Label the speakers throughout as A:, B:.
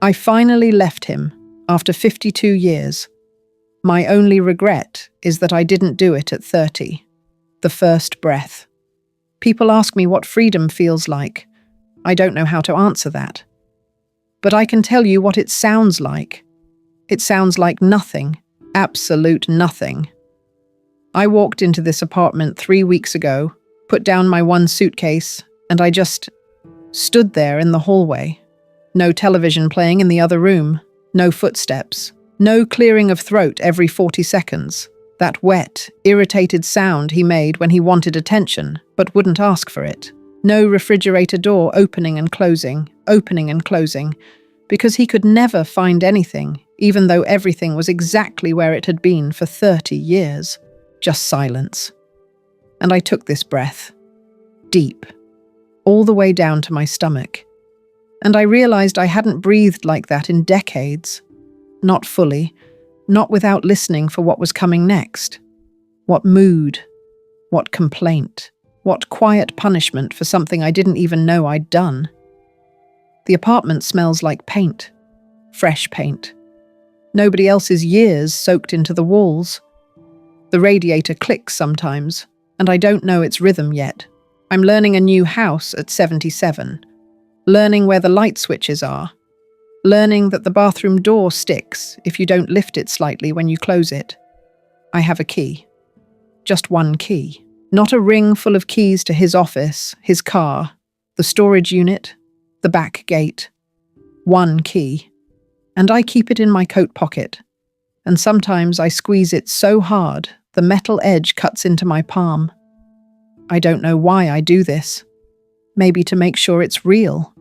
A: I finally left him after 52 years. My only regret is that I didn't do it at 30. The first breath. People ask me what freedom feels like. I don't know how to answer that. But I can tell you what it sounds like. It sounds like nothing, absolute nothing. I walked into this apartment 3 weeks ago, put down my one suitcase, and I just stood there in the hallway. No television playing in the other room, no footsteps, no clearing of throat every 40 seconds. That wet, irritated sound he made when he wanted attention, but wouldn't ask for it. No refrigerator door opening and closing, because he could never find anything, even though everything was exactly where it had been for 30 years. Just silence. And I took this breath. Deep. All the way down to my stomach. And I realized I hadn't breathed like that in decades. Not fully. Not without listening for what was coming next. What mood. What complaint. What quiet punishment for something I didn't even know I'd done. The apartment smells like paint. Fresh paint. Nobody else's years soaked into the walls. The radiator clicks sometimes, and I don't know its rhythm yet. I'm learning a new house at 77. Learning where the light switches are. Learning that the bathroom door sticks if you don't lift it slightly when you close it. I have a key. Just one key. Not a ring full of keys to his office, his car, the storage unit, the back gate. One key. And I keep it in my coat pocket. And sometimes I squeeze it so hard, the metal edge cuts into my palm. I don't know why I do this. Maybe to make sure it's real.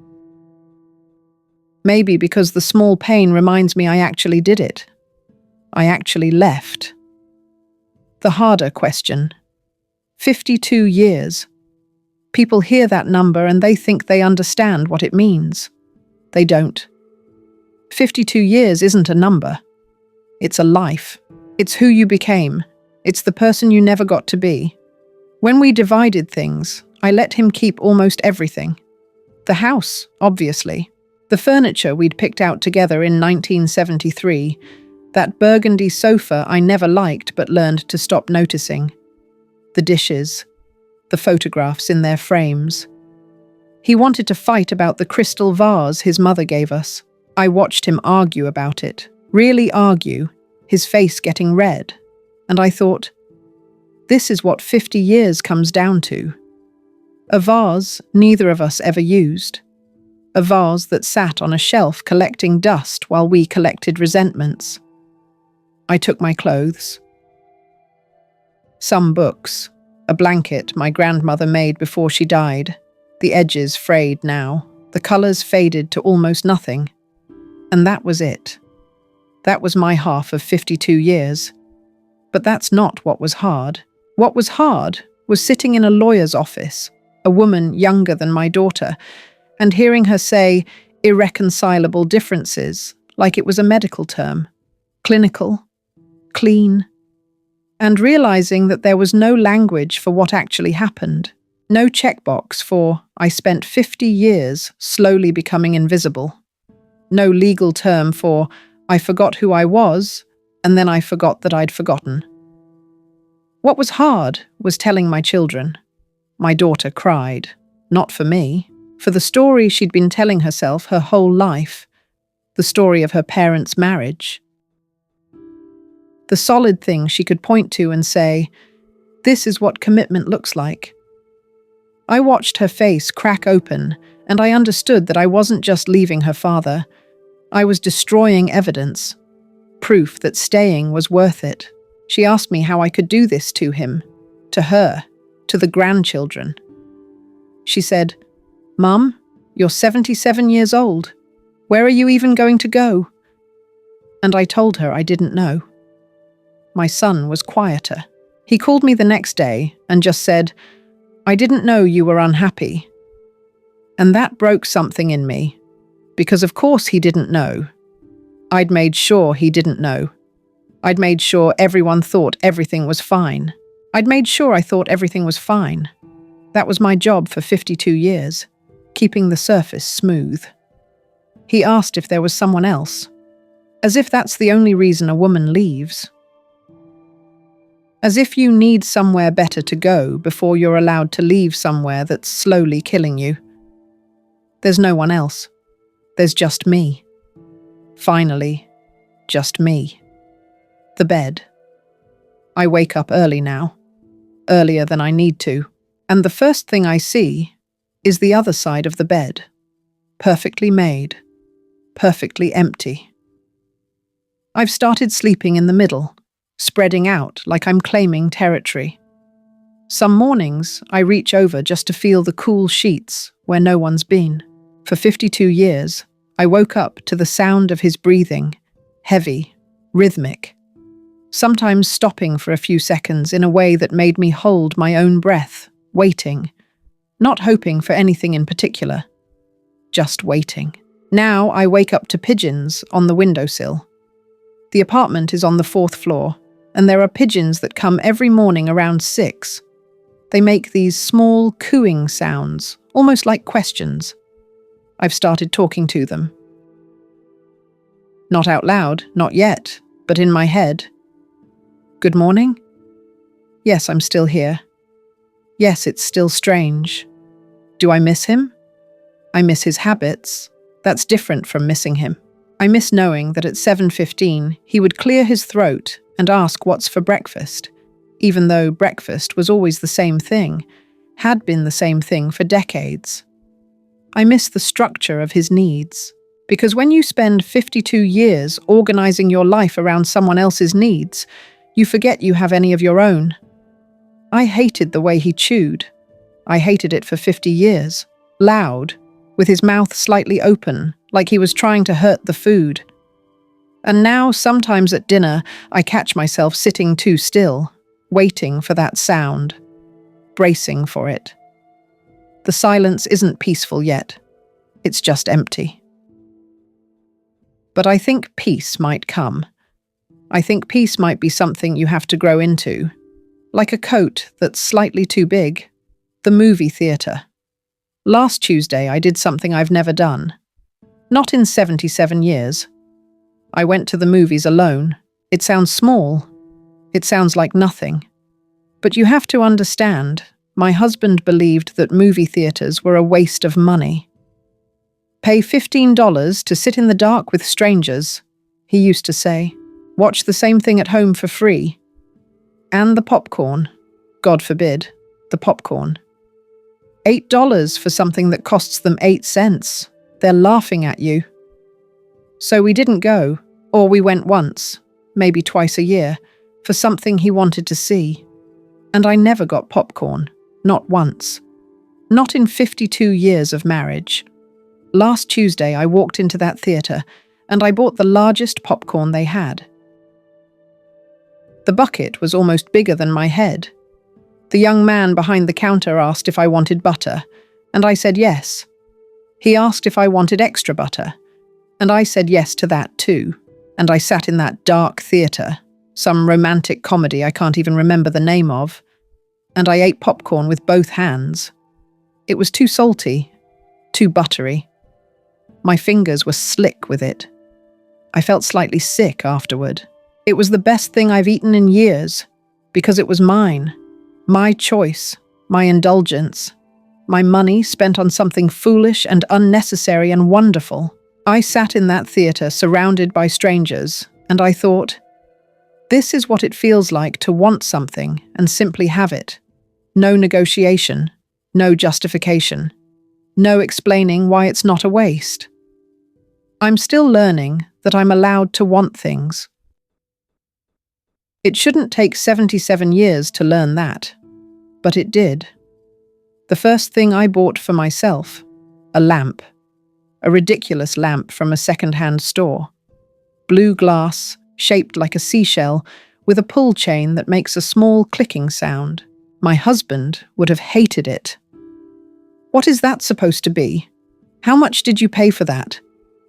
A: Maybe because the small pain reminds me I actually did it. I actually left. The harder question. 52 years. People hear that number and they think they understand what it means. They don't. 52 years isn't a number. It's a life. It's who you became. It's the person you never got to be. When we divided things, I let him keep almost everything. The house, obviously. The furniture we'd picked out together in 1973. That burgundy sofa I never liked but learned to stop noticing. The dishes. The photographs in their frames. He wanted to fight about the crystal vase his mother gave us. I watched him argue about it. Really argue, his face getting red. And I thought, this is what 50 years comes down to. A vase neither of us ever used. A vase that sat on a shelf collecting dust while we collected resentments. I took my clothes. Some books. A blanket my grandmother made before she died. The edges frayed now. The colours faded to almost nothing. And that was it. That was my half of 52 years. But that's not what was hard. What was hard was sitting in a lawyer's office, a woman younger than my daughter, and hearing her say irreconcilable differences like it was a medical term. Clinical. Clean. And realizing that there was no language for what actually happened. No checkbox for, I spent 50 years slowly becoming invisible. No legal term for, I forgot who I was, and then I forgot that I'd forgotten. What was hard was telling my children. My daughter cried. Not for me. For the story she'd been telling herself her whole life. The story of her parents' marriage. The solid thing she could point to and say, this is what commitment looks like. I watched her face crack open, and I understood that I wasn't just leaving her father. I was destroying evidence, proof that staying was worth it. She asked me how I could do this to him, to her, to the grandchildren. She said, Mum, you're 77 years old. Where are you even going to go? And I told her I didn't know. My son was quieter. He called me the next day and just said, I didn't know you were unhappy. And that broke something in me, because of course he didn't know. I'd made sure he didn't know. I'd made sure everyone thought everything was fine. I'd made sure I thought everything was fine. That was my job for 52 years, keeping the surface smooth. He asked if there was someone else, as if that's the only reason a woman leaves. As if you need somewhere better to go before you're allowed to leave somewhere that's slowly killing you. There's no one else. There's just me. Finally, just me. The bed. I wake up early now, earlier than I need to, and the first thing I see is the other side of the bed, perfectly made, perfectly empty. I've started sleeping in the middle, spreading out like I'm claiming territory. Some mornings, I reach over just to feel the cool sheets where no one's been. For 52 years, I woke up to the sound of his breathing, heavy, rhythmic, sometimes stopping for a few seconds in a way that made me hold my own breath, waiting, not hoping for anything in particular, just waiting. Now I wake up to pigeons on the windowsill. The apartment is on the 4th floor, and there are pigeons that come every morning around 6. They make these small cooing sounds, almost like questions. I've started talking to them. Not out loud, not yet, but in my head. Good morning? Yes, I'm still here. Yes, it's still strange. Do I miss him? I miss his habits. That's different from missing him. I miss knowing that at 7:15 he would clear his throat and ask what's for breakfast, even though breakfast was always the same thing, had been the same thing for decades. I miss the structure of his needs, because when you spend 52 years organizing your life around someone else's needs, you forget you have any of your own. I hated the way he chewed. I hated it for 50 years. Loud, with his mouth slightly open, like he was trying to hurt the food. And now, sometimes at dinner, I catch myself sitting too still, waiting for that sound, bracing for it. The silence isn't peaceful yet. It's just empty. But I think peace might come. I think peace might be something you have to grow into, like a coat that's slightly too big. The movie theatre. Last Tuesday, I did something I've never done. Not in 77 years. I went to the movies alone. It sounds small. It sounds like nothing. But you have to understand, my husband believed that movie theatres were a waste of money. Pay $15 to sit in the dark with strangers, he used to say. Watch the same thing at home for free. And the popcorn. God forbid, the popcorn. $8 for something that costs them 8 cents. They're laughing at you. So we didn't go, or we went once, maybe twice a year, for something he wanted to see. And I never got popcorn, not once. Not in 52 years of marriage. Last Tuesday I walked into that theatre, and I bought the largest popcorn they had. The bucket was almost bigger than my head. The young man behind the counter asked if I wanted butter, and I said yes. He asked if I wanted extra butter, and I said yes to that too. And I sat in that dark theatre, some romantic comedy I can't even remember the name of, and I ate popcorn with both hands. It was too salty, too buttery. My fingers were slick with it. I felt slightly sick afterward. It was the best thing I've eaten in years, because it was mine. My choice, my indulgence, my money spent on something foolish and unnecessary and wonderful. I sat in that theatre surrounded by strangers, and I thought, this is what it feels like to want something and simply have it. No negotiation, no justification, no explaining why it's not a waste. I'm still learning that I'm allowed to want things. It shouldn't take 77 years to learn that, but it did. The first thing I bought for myself, a lamp, a ridiculous lamp from a second-hand store. Blue glass, shaped like a seashell, with a pull chain that makes a small clicking sound. My husband would have hated it. What is that supposed to be? How much did you pay for that?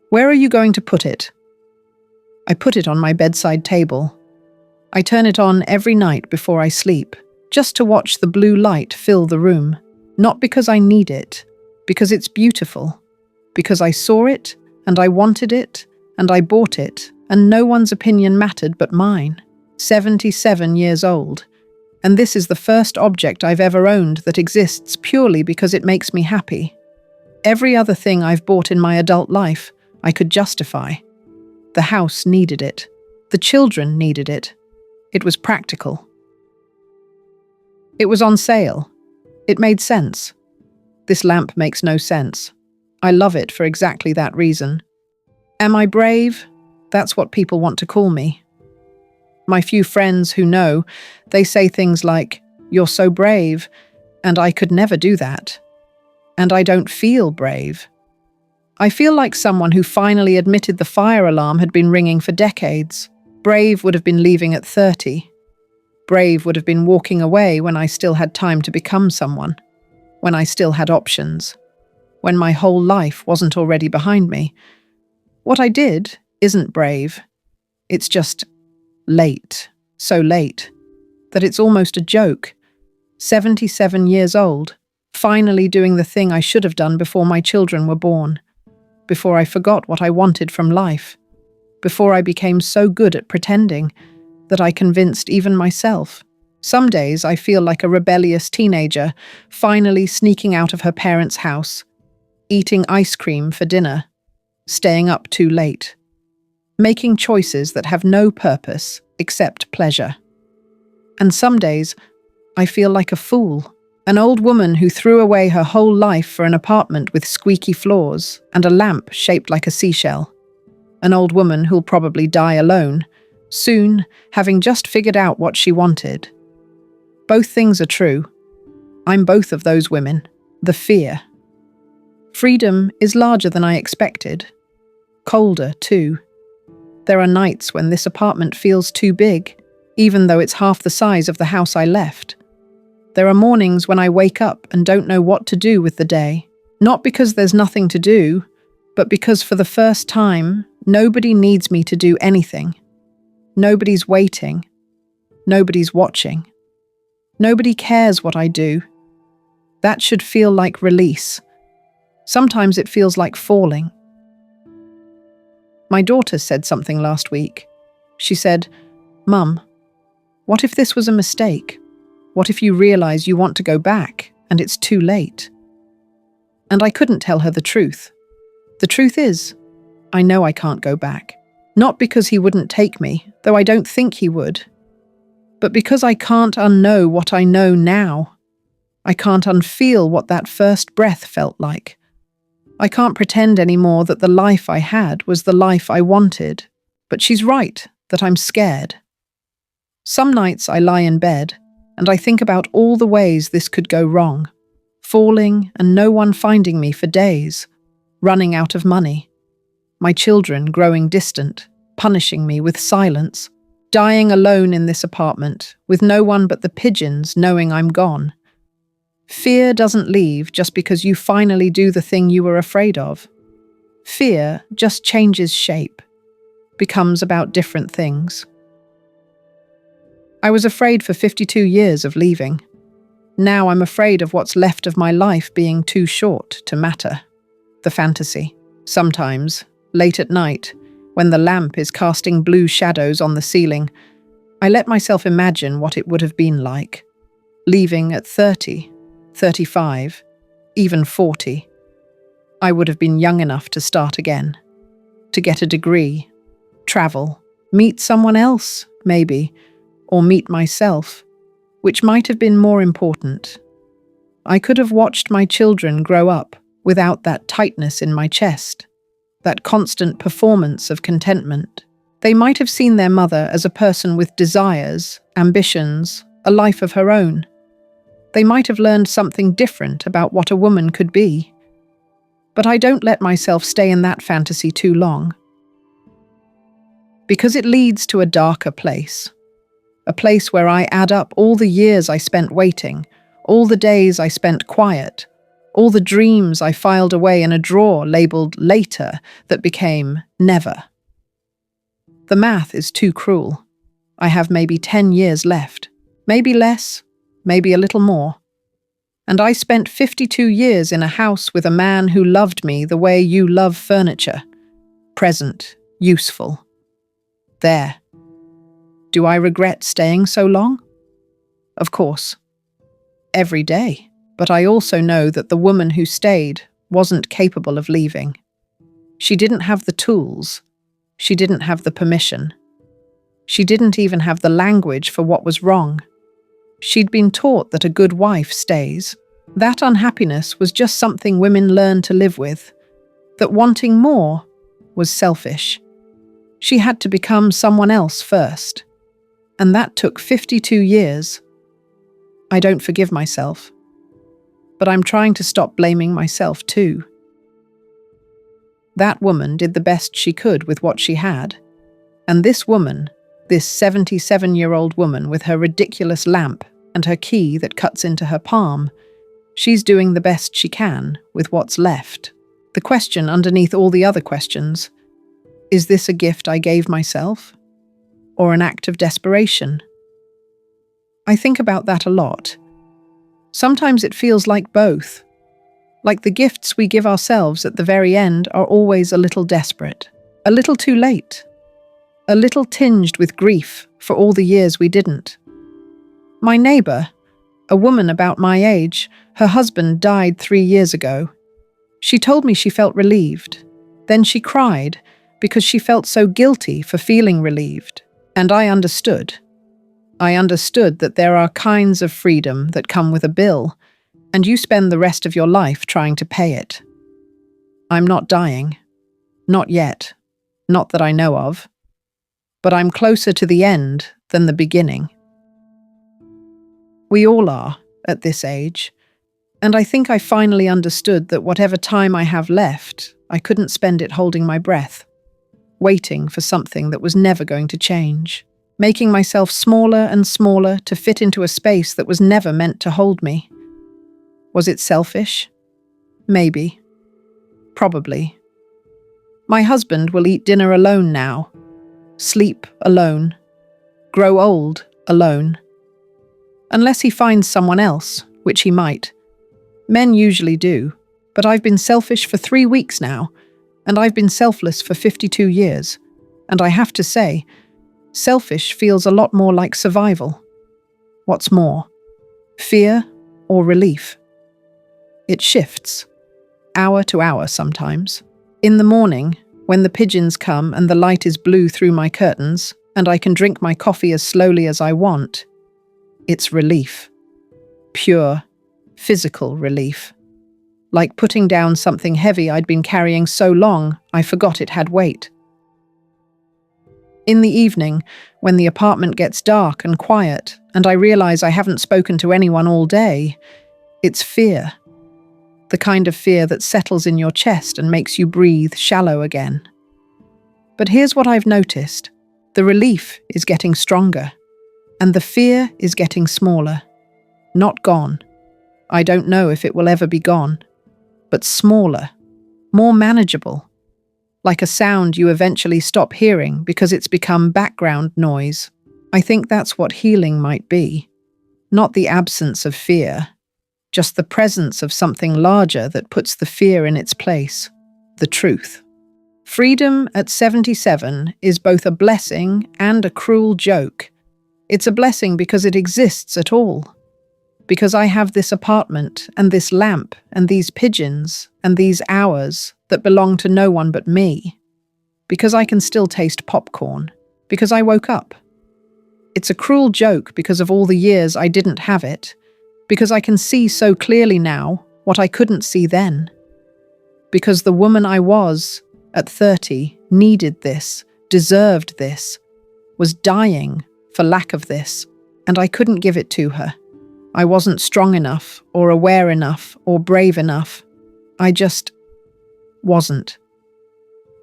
A: Where are you going to put it? I put it on my bedside table. I turn it on every night before I sleep, just to watch the blue light fill the room. Not because I need it, because it's beautiful, because I saw it And I wanted it, and I bought it, and no one's opinion mattered but mine. 77 years old. And this is the first object I've ever owned that exists purely because it makes me happy. Every other thing I've bought in my adult life, I could justify. The house needed it. The children needed it. It was practical. It was on sale. It made sense. This lamp makes no sense. I love it for exactly that reason. Am I brave? That's what people want to call me. My few friends who know, they say things like, "You're so brave," and I could never do that. And I don't feel brave. I feel like someone who finally admitted the fire alarm had been ringing for decades. Brave would have been leaving at 30. Brave would have been walking away when I still had time to become someone, when I still had options, when my whole life wasn't already behind me. What I did isn't brave. It's just late, so late, that it's almost a joke. 77 years old, finally doing the thing I should have done before my children were born, before I forgot what I wanted from life, before I became so good at pretending that I convinced even myself. Some days I feel like a rebellious teenager, finally sneaking out of her parents' house, eating ice cream for dinner, staying up too late, making choices that have no purpose except pleasure. And some days, I feel like a fool, an old woman who threw away her whole life for an apartment with squeaky floors and a lamp shaped like a seashell. An old woman who'll probably die alone, soon, having just figured out what she wanted. Both things are true. I'm both of those women. The fear. Freedom is larger than I expected. Colder, too. There are nights when this apartment feels too big, even though it's half the size of the house I left. There are mornings when I wake up and don't know what to do with the day. Not because there's nothing to do, but because for the first time, nobody needs me to do anything. Nobody's waiting. Nobody's watching. Nobody cares what I do. That should feel like release. Sometimes it feels like falling. My daughter said something last week. She said, "Mum, what if this was a mistake? What if you realize you want to go back and it's too late?" And I couldn't tell her the truth. The truth is, I know I can't go back. Not because he wouldn't take me, though I don't think he would, but because I can't unknow what I know now. I can't unfeel what that first breath felt like. I can't pretend anymore that the life I had was the life I wanted, but she's right that I'm scared. Some nights I lie in bed and I think about all the ways this could go wrong. Falling and no one finding me for days. Running out of money. My children growing distant, punishing me with silence. Dying alone in this apartment, with no one but the pigeons knowing I'm gone. Fear doesn't leave just because you finally do the thing you were afraid of. Fear just changes shape, becomes about different things. I was afraid for 52 years of leaving. Now I'm afraid of what's left of my life being too short to matter. The fantasy. Sometimes, late at night, when the lamp is casting blue shadows on the ceiling, I let myself imagine what it would have been like. Leaving at 30, 35, even 40. I would have been young enough to start again. To get a degree, travel, meet someone else, maybe, or meet myself, which might have been more important. I could have watched my children grow up without that tightness in my chest, that constant performance of contentment. They might have seen their mother as a person with desires, ambitions, a life of her own. They might have learned something different about what a woman could be. But I don't let myself stay in that fantasy too long. Because it leads to a darker place. A place where I add up all the years I spent waiting, all the days I spent quiet, all the dreams I filed away in a drawer labeled later that became never. The math is too cruel. I have maybe 10 years left, maybe less, maybe a little more. And I spent 52 years in a house with a man who loved me the way you love furniture, present, useful. There. Do I regret staying so long? Of course. Every day. But I also know that the woman who stayed wasn't capable of leaving. She didn't have the tools. She didn't have the permission. She didn't even have the language for what was wrong. She'd been taught that a good wife stays. That unhappiness was just something women learn to live with. That wanting more was selfish. She had to become someone else first. And that took 52 years. I don't forgive myself. But I'm trying to stop blaming myself too. That woman did the best she could with what she had. And this woman, this 77-year-old woman with her ridiculous lamp and her key that cuts into her palm, she's doing the best she can with what's left. The question underneath all the other questions, is this a gift I gave myself? Or an act of desperation? I think about that a lot. Sometimes it feels like both. Like the gifts we give ourselves at the very end are always a little desperate, a little too late, a little tinged with grief for all the years we didn't. My neighbour, a woman about my age, her husband died 3 years ago. She told me she felt relieved. Then she cried because she felt so guilty for feeling relieved. And I understood. I understood that there are kinds of freedom that come with a bill, and you spend the rest of your life trying to pay it. I'm not dying. Not yet. Not that I know of. But I'm closer to the end than the beginning. We all are, at this age. And I think I finally understood that whatever time I have left, I couldn't spend it holding my breath, waiting for something that was never going to change, making myself smaller and smaller to fit into a space that was never meant to hold me. Was it selfish? Maybe. Probably. My husband will eat dinner alone now, sleep alone, grow old alone. Unless he finds someone else, which he might. Men usually do, but I've been selfish for 3 weeks now, and I've been selfless for 52 years, and I have to say, selfish feels a lot more like survival. What's more, fear or relief? It shifts, hour to hour sometimes. In the morning, when the pigeons come and the light is blue through my curtains, and I can drink my coffee as slowly as I want, it's relief. Pure, physical relief. Like putting down something heavy I'd been carrying so long, I forgot it had weight. In the evening, when the apartment gets dark and quiet, and I realize I haven't spoken to anyone all day, it's fear. The kind of fear that settles in your chest and makes you breathe shallow again. But here's what I've noticed. The relief is getting stronger, and the fear is getting smaller. Not gone. I don't know if it will ever be gone. But smaller, more manageable. Like a sound you eventually stop hearing because it's become background noise. I think that's what healing might be. Not the absence of fear, just the presence of something larger that puts the fear in its place, the truth. Freedom at 77 is both a blessing and a cruel joke. It's a blessing because it exists at all. Because I have this apartment and this lamp and these pigeons and these hours that belong to no one but me. Because I can still taste popcorn. Because I woke up. It's a cruel joke because of all the years I didn't have it. Because I can see so clearly now what I couldn't see then. Because the woman I was at 30 needed this, deserved this, was dying for lack of this, and I couldn't give it to her. I wasn't strong enough, or aware enough, or brave enough. I just wasn't.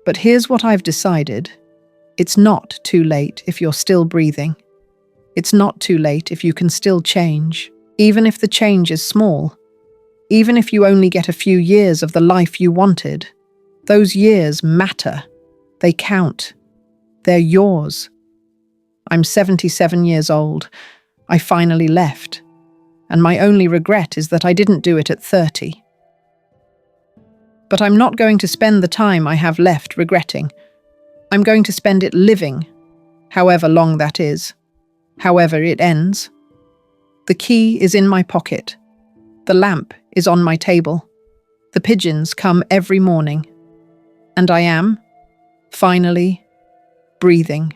A: But here's what I've decided. It's not too late if you're still breathing. It's not too late if you can still change, even if the change is small. Even if you only get a few years of the life you wanted. Those years matter. They count. They're yours. I'm 77 years old. I finally left. And my only regret is that I didn't do it at 30. But I'm not going to spend the time I have left regretting. I'm going to spend it living, however long that is, however it ends. The key is in my pocket. The lamp is on my table. The pigeons come every morning. And I am, finally, breathing.